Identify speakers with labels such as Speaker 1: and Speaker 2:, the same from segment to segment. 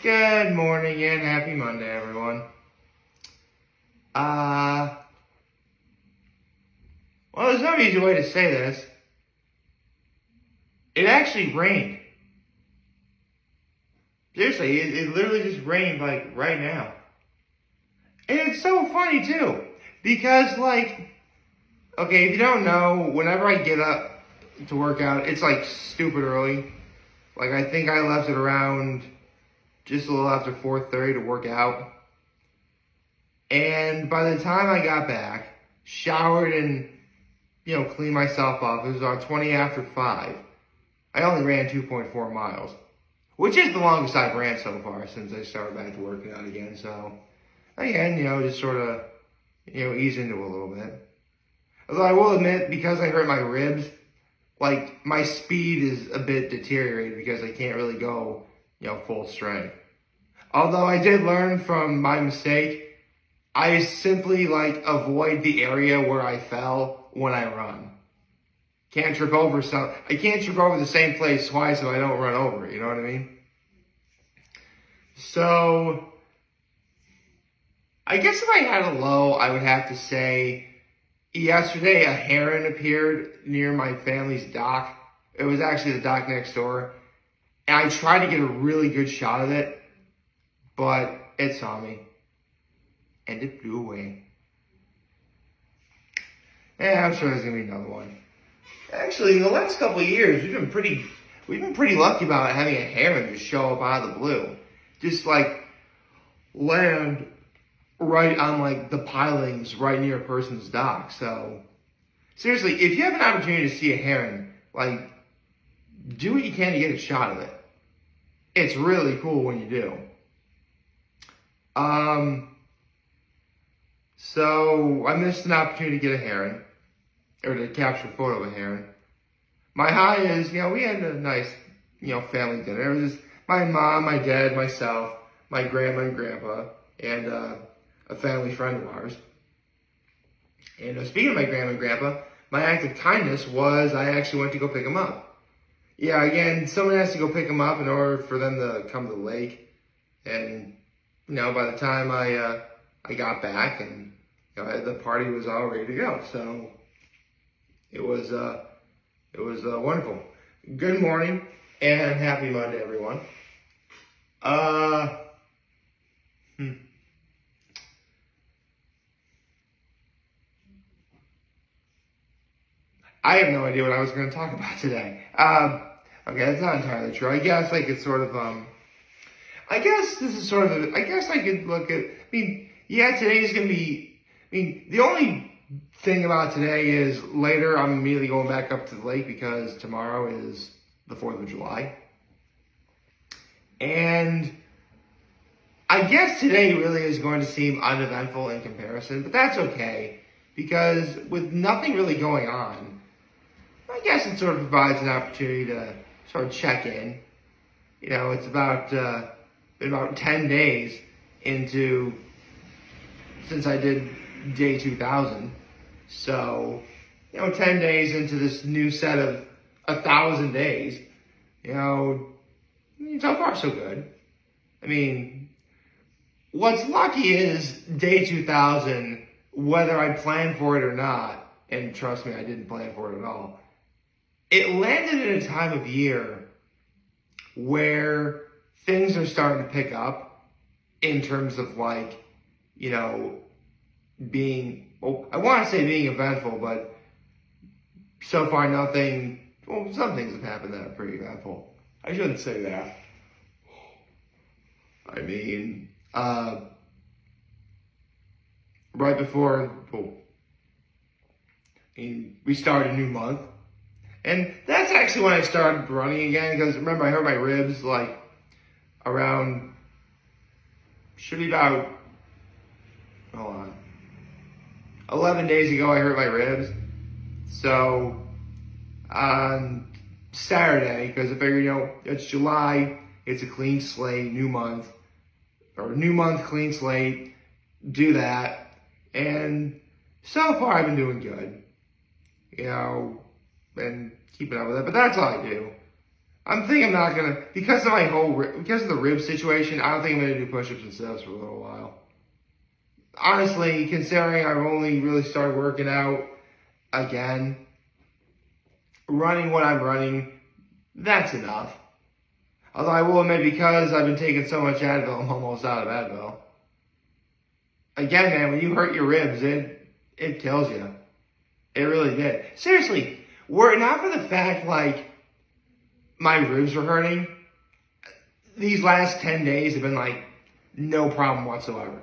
Speaker 1: Good morning and happy Monday, everyone. Well, there's no easy way to say this. It actually rained. Seriously, it literally just rained, like, right now. And it's so funny, too. Because, like, okay, if you don't know, whenever I get up to work out, it's, like, stupid early. Like, I think I left it around just a little after 4:30 to work out. And by the time I got back, showered and, cleaned myself up, it was about 20 after 5. I only ran 2.4 miles, which is the longest I've ran so far since I started back to working out again. So, again, just sort of, ease into it a little bit. Although I will admit, because I hurt my ribs, like, my speed is a bit deteriorated because I can't really go, full strength. Although I did learn from my mistake, I simply, avoid the area where I fell when I run. I can't trip over the same place twice if I don't run over it, you know what I mean? So, I guess if I had a low, I would have to say, yesterday a heron appeared near my family's dock. It was actually the dock next door. And I tried to get a really good shot of it, but it saw me. And it flew away. Yeah, I'm sure there's gonna be another one. Actually, in the last couple of years, we've been pretty lucky about having a heron just show up out of the blue. Just land right on the pilings right near a person's dock. So seriously, if you have an opportunity to see a heron, do what you can to get a shot of it. It's really cool when you do. So I missed an opportunity to get a heron, or to capture a photo of a heron. My high is, we had a nice, family dinner. It was just my mom, my dad, myself, my grandma and grandpa, and a family friend of ours. And speaking of my grandma and grandpa, my act of kindness was I actually went to go pick them up. Yeah, again, someone has to go pick them up in order for them to come to the lake. And, by the time I got back and the party was all ready to go. So it was wonderful. Good morning and happy Monday, everyone. I have no idea what I was going to talk about today. Okay, that's not entirely true. I guess I could sort of, I guess I could look at, today's going to be, the only thing about today is later I'm immediately going back up to the lake because tomorrow is the 4th of July. And I guess today really is going to seem uneventful in comparison, but that's okay because with nothing really going on, I guess it sort of provides an opportunity to sort of check in. It's been about 10 days since I did day 2000. So, 10 days into this new set of 1,000 days, so far so good. What's lucky is day 2000, whether I planned for it or not, and trust me, I didn't plan for it at all, it landed at a time of year where things are starting to pick up in terms of being, I want to say being eventful, but so far nothing, some things have happened that are pretty eventful. I shouldn't say that. Right before, we started a new month. And that's actually when I started running again, because remember I hurt my ribs around, should be about, 11 days ago I hurt my ribs. So on Saturday, because I figured, it's July, it's a clean slate, new month, clean slate, do that. And so far I've been doing good, and keeping up with it, but that's all I do. I'm thinking I'm not gonna, because of because of the rib situation, I don't think I'm gonna do push-ups and sit-ups for a little while. Honestly, considering I've only really started working out again, running what I'm running, that's enough. Although I will admit, because I've been taking so much Advil, I'm almost out of Advil. Again, man, when you hurt your ribs, it kills you. It really did. Seriously, were it not for the fact, like, my ribs were hurting, these last 10 days have been, like, no problem whatsoever.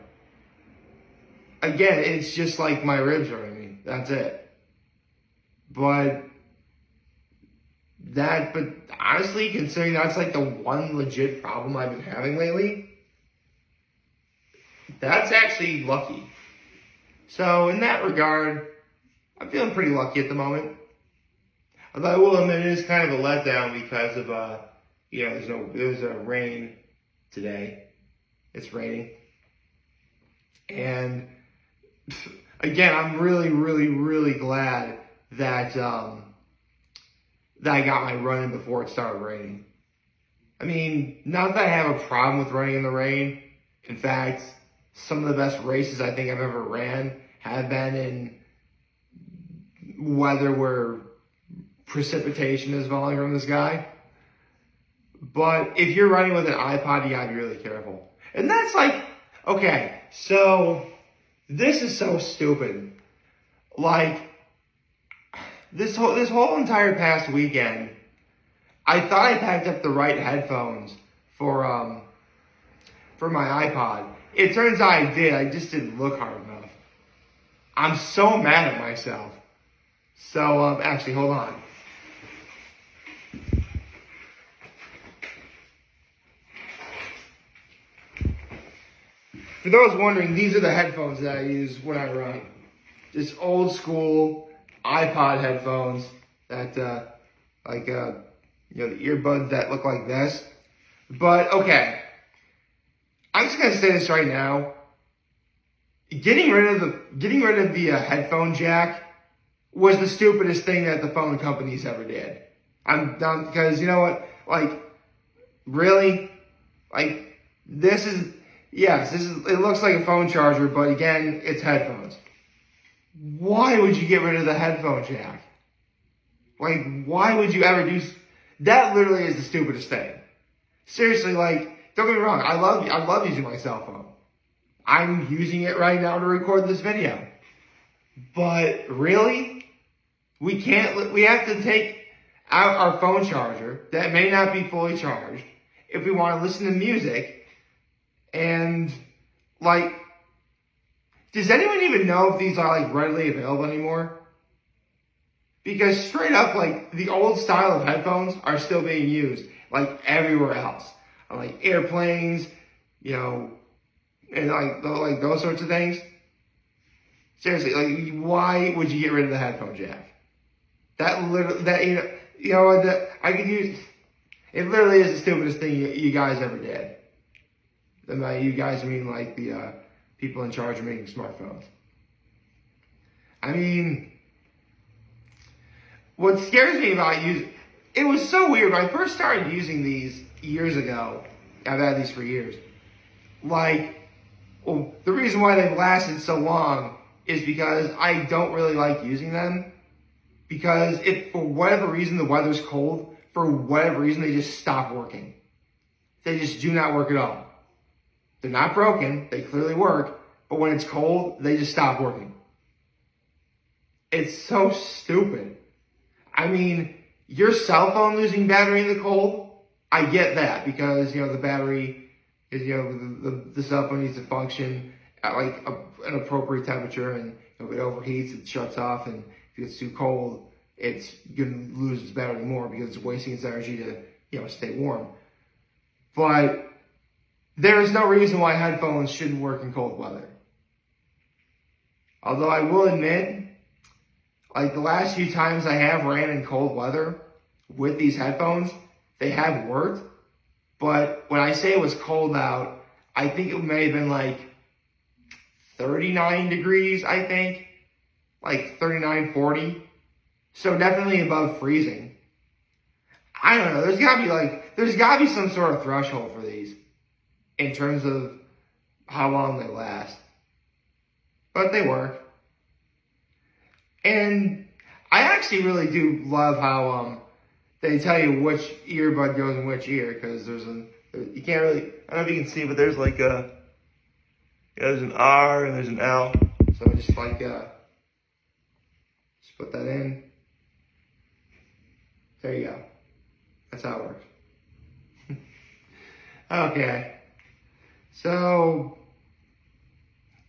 Speaker 1: Again, it's just like my ribs hurting me. That's it. But honestly, considering that's like the one legit problem I've been having lately, that's actually lucky. So in that regard, I'm feeling pretty lucky at the moment. Although I will admit it is kind of a letdown because of there's a rain today. It's raining. And again, I'm really, really, really glad that that I got my run in before it started raining. I mean, not that I have a problem with running in the rain. In fact, some of the best races I think I've ever ran have been in weather where precipitation is falling from the sky. But if you're running with an iPod, you gotta be really careful. And that's like, okay, so this is so stupid. Like, this whole entire past weekend, I thought I packed up the right headphones for my iPod. It turns out I did. I just didn't look hard enough. I'm so mad at myself. So actually, hold on. For those wondering, these are the headphones that I use when I run. Just old school iPod headphones that, the earbuds that look like this. But, okay. I'm just going to say this right now. Getting rid of the headphone jack was the stupidest thing that the phone companies ever did. I'm done, because you know what? Like, really? Like, it looks like a phone charger, but again, it's headphones. Why would you get rid of the headphone jack? Like, why would you ever do that? Literally is the stupidest thing. Seriously, like, don't get me wrong, I love using my cell phone. I'm using it right now to record this video. But really? We have to take out our phone charger that may not be fully charged if we want to listen to music. And, like, does anyone even know if these are, like, readily available anymore? Because straight up, like, the old style of headphones are still being used, like, everywhere else. On, like, airplanes, and, like those sorts of things. Seriously, like, why would you get rid of the headphone jack? I could use, it literally is the stupidest thing you guys ever did. And by you guys, I mean, like, the people in charge of making smartphones. I mean, what scares me about it was so weird. When I first started using these years ago, I've had these for years. Like, well, the reason why they've lasted so long is because I don't really like using them. Because if for whatever reason the weather's cold, for whatever reason they just stop working. They just do not work at all. They're not broken, they clearly work, but when it's cold, they just stop working. It's so stupid. I mean, your cell phone losing battery in the cold, I get that, because, the battery is, the cell phone needs to function at, like, an appropriate temperature, and if it overheats, it shuts off, and if it's too cold, it's going to lose its battery more because it's wasting its energy to, stay warm. But there is no reason why headphones shouldn't work in cold weather. Although I will admit, like, the last few times I have ran in cold weather with these headphones, they have worked. But when I say it was cold out, I think it may have been like 39 degrees, I think. Like 39, 40. So definitely above freezing. I don't know. There's gotta be some sort of threshold for these in terms of how long they last. But they work. And I actually really do love how they tell you which earbud goes in which ear, because you can't really, I don't know if you can see, but there's like there's an R and there's an L. So just like just put that in. There you go. That's how it works. Okay. So,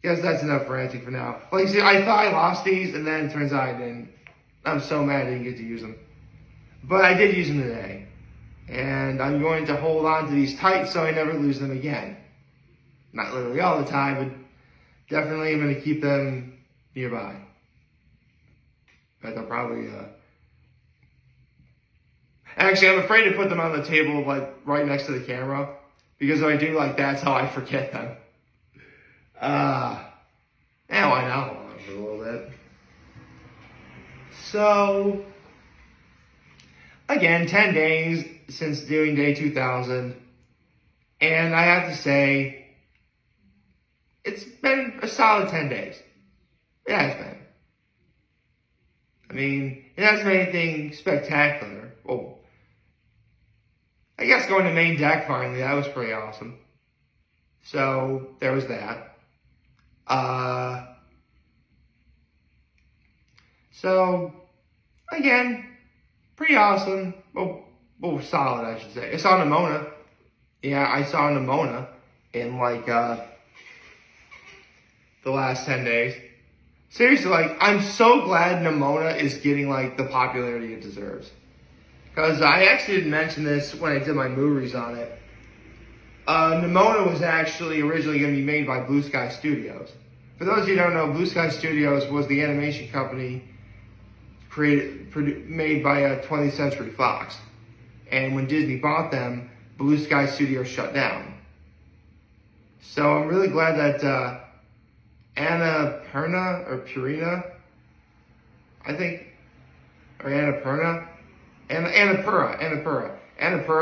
Speaker 1: guess that's enough for ranting for now. Like, see, I thought I lost these, and then it turns out I didn't. I'm so mad I didn't get to use them. But I did use them today. And I'm going to hold on to these tight so I never lose them again. Not literally all the time, but definitely I'm going to keep them nearby. But they'll probably, Actually, I'm afraid to put them on the table, like, right next to the camera. Because if I do, like, that's how I forget them. And why not? Hold on for a little bit. So, again, 10 days since doing day 2000. And I have to say, it's been a solid 10 days. It has been. I mean, it hasn't been anything spectacular. Well, I guess going to main deck finally, that was pretty awesome. So, there was that. So, again, pretty awesome. Well, solid, I should say. I saw Nimona. Yeah, I saw Nimona in, like, the last 10 days. Seriously, like, I'm so glad Nimona is getting, like, the popularity it deserves. Because I actually didn't mention this when I did my movies on it. Nimona was actually originally going to be made by Blue Sky Studios. For those of you who don't know, Blue Sky Studios was the animation company made by 20th Century Fox. And when Disney bought them, Blue Sky Studios shut down. So I'm really glad that Anna Purina, I think, or Annapurna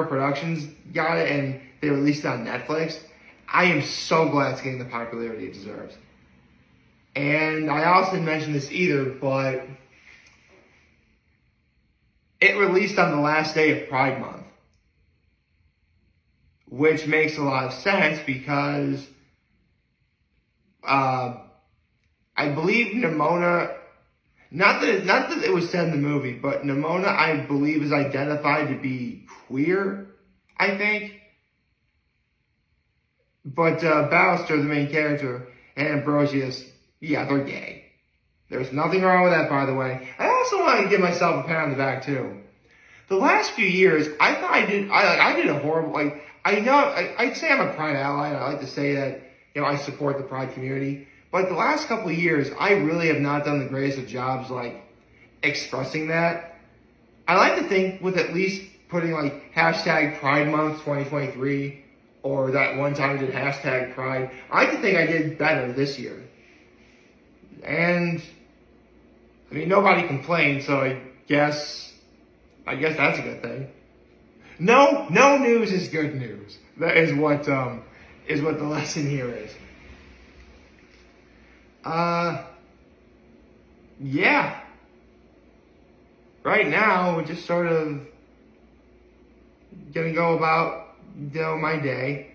Speaker 1: Productions got it, and they released it on Netflix. I am so glad it's getting the popularity it deserves. And I also didn't mention this either, but it released on the last day of Pride Month. Which makes a lot of sense because I believe Nimona, not that it was said in the movie, but Nimona, I believe, is identified to be queer, I think. But Ballister, the main character, and Ambrosius, yeah, they're gay. There's nothing wrong with that, by the way. I also want to give myself a pat on the back, too. The last few years, I thought I did a horrible, like, I know, I'd say I'm a Pride ally, and I like to say that, you know, I support the Pride community. But the last couple of years, I really have not done the greatest of jobs, like, expressing that. I like to think with at least putting, like, hashtag Pride Month 2023, or that one time I did hashtag Pride, I like to think I did better this year. And, I mean, nobody complained, so I guess that's a good thing. No news is good news. That is what the lesson here is. Yeah. Right now, we're just sort of gonna go about, you know, my day.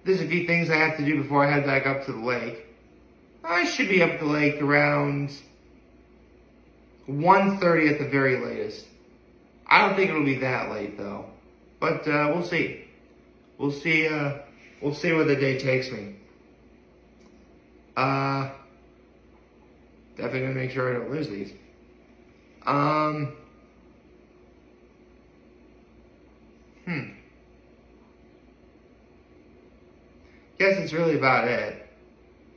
Speaker 1: There's a few things I have to do before I head back up to the lake. I should be up at the lake around 1:30 at the very latest. I don't think it'll be that late though. But we'll see. We'll see where the day takes me. Definitely gonna make sure I don't lose these. Guess that's really about it.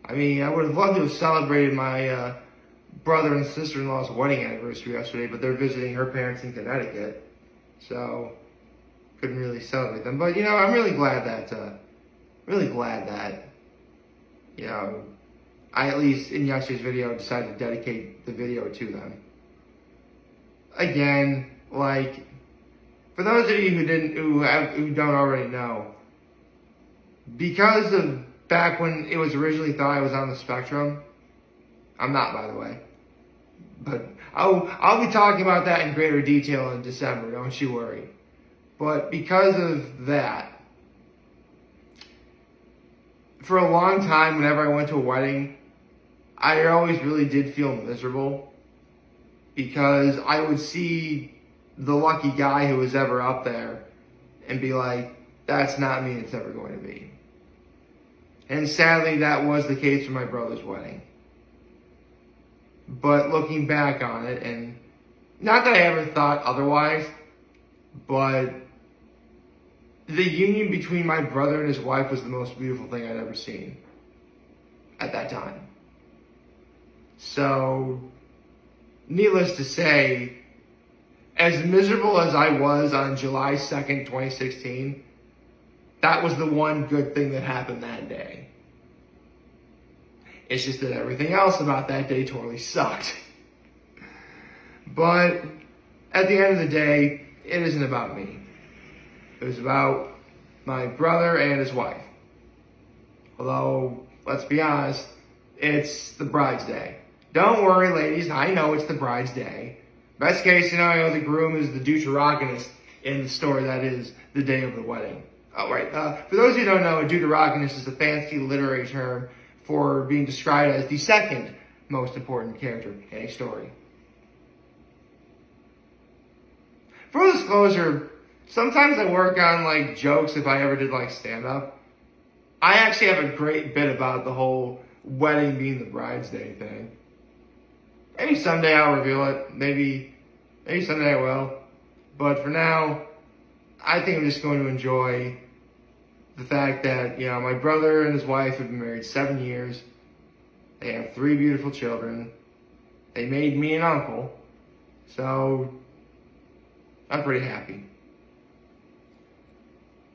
Speaker 1: I mean, I would have loved to have celebrated my brother and sister-in-law's wedding anniversary yesterday, but they're visiting her parents in Connecticut, so couldn't really celebrate them. But, you know, I'm really glad that, you know, I, at least in yesterday's video, decided to dedicate the video to them. Again, like, For those of you who don't already know, because of back when it was originally thought I was on the spectrum, I'm not, by the way. But I'll be talking about that in greater detail in December, don't you worry. But because of that, for a long time, whenever I went to a wedding, I always really did feel miserable because I would see the lucky guy who was ever up there and be like, that's not me, it's never going to be. And sadly, that was the case for my brother's wedding. But looking back on it, and not that I ever thought otherwise, but the union between my brother and his wife was the most beautiful thing I'd ever seen at that time. So, needless to say, as miserable as I was on July 2nd, 2016, that was the one good thing that happened that day. It's just that everything else about that day totally sucked. But at the end of the day, it isn't about me. It was about my brother and his wife. Although, let's be honest, it's the bride's day. Don't worry, ladies, I know it's the bride's day. Best case scenario, the groom is the deuterogonist in the story that is the day of the wedding. Oh, right. For those who don't know, a deuterogonist is a fancy literary term for being described as the second most important character in a story. Full disclosure, sometimes I work on jokes if I ever did stand-up. I actually have a great bit about the whole wedding being the bride's day thing. Maybe someday I'll reveal it. Maybe someday I will. But for now, I think I'm just going to enjoy the fact that, my brother and his wife have been married 7 years. They have 3 beautiful children. They made me an uncle. So, I'm pretty happy.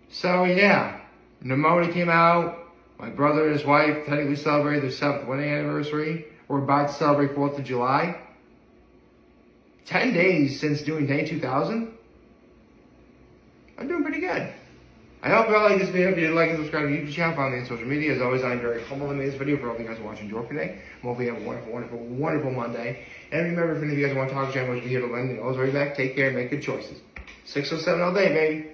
Speaker 1: So, yeah. Nimona came out. My brother and his wife technically celebrated their 7th wedding anniversary. We're about to celebrate 4th of July. 10 days since doing day 2000. I'm doing pretty good. I hope you all like this video. If you did like and subscribe to the YouTube channel, follow me on social media. As always, I'm very humble to make this video for all of you guys watching Enjoy today. Hopefully you have a wonderful, wonderful, wonderful Monday. And remember, if any of you guys want to talk to me, I'm here to lend you. Always right back. Take care and make good choices. 607 all day, baby.